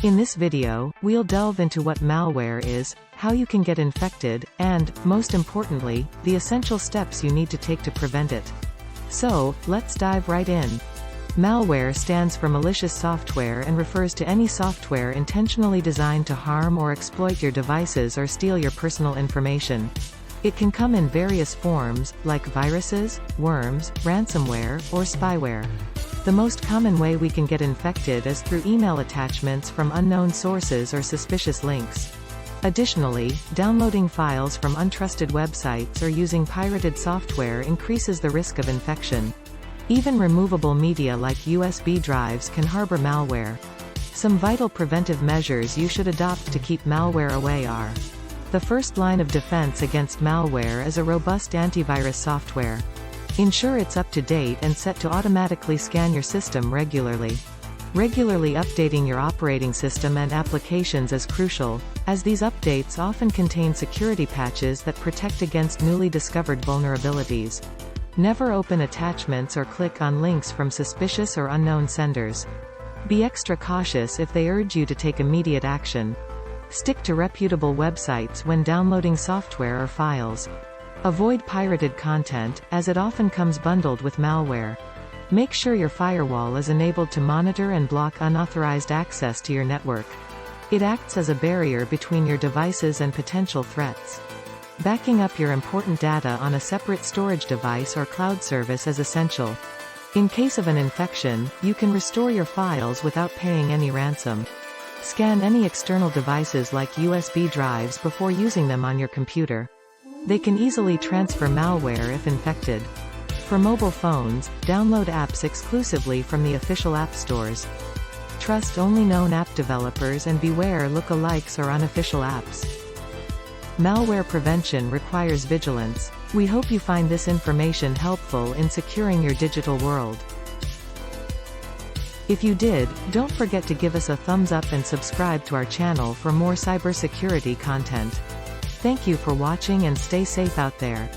In this video, we'll delve into what malware is, how you can get infected, and, most importantly, the essential steps you need to take to prevent it. So, let's dive right in. Malware stands for malicious software and refers to any software intentionally designed to harm or exploit your devices or steal your personal information. It can come in various forms, like viruses, worms, ransomware, or spyware. The most common way we can get infected is through email attachments from unknown sources or suspicious links. Additionally, downloading files from untrusted websites or using pirated software increases the risk of infection. Even removable media like USB drives can harbor malware. Some vital preventive measures you should adopt to keep malware away are: the first line of defense against malware is a robust antivirus software. Ensure it's up to date and set to automatically scan your system regularly. Regularly updating your operating system and applications is crucial, as these updates often contain security patches that protect against newly discovered vulnerabilities. Never open attachments or click on links from suspicious or unknown senders. Be extra cautious if they urge you to take immediate action. Stick to reputable websites when downloading software or files. Avoid pirated content, as it often comes bundled with malware. Make sure your firewall is enabled to monitor and block unauthorized access to your network. It acts as a barrier between your devices and potential threats. Backing up your important data on a separate storage device or cloud service is essential. In case of an infection, you can restore your files without paying any ransom. Scan any external devices like USB drives before using them on your computer. They can easily transfer malware if infected. For mobile phones, download apps exclusively from the official app stores. Trust only known app developers and beware lookalikes or unofficial apps. Malware prevention requires vigilance. We hope you find this information helpful in securing your digital world. If you did, don't forget to give us a thumbs up and subscribe to our channel for more cybersecurity content. Thank you for watching and stay safe out there.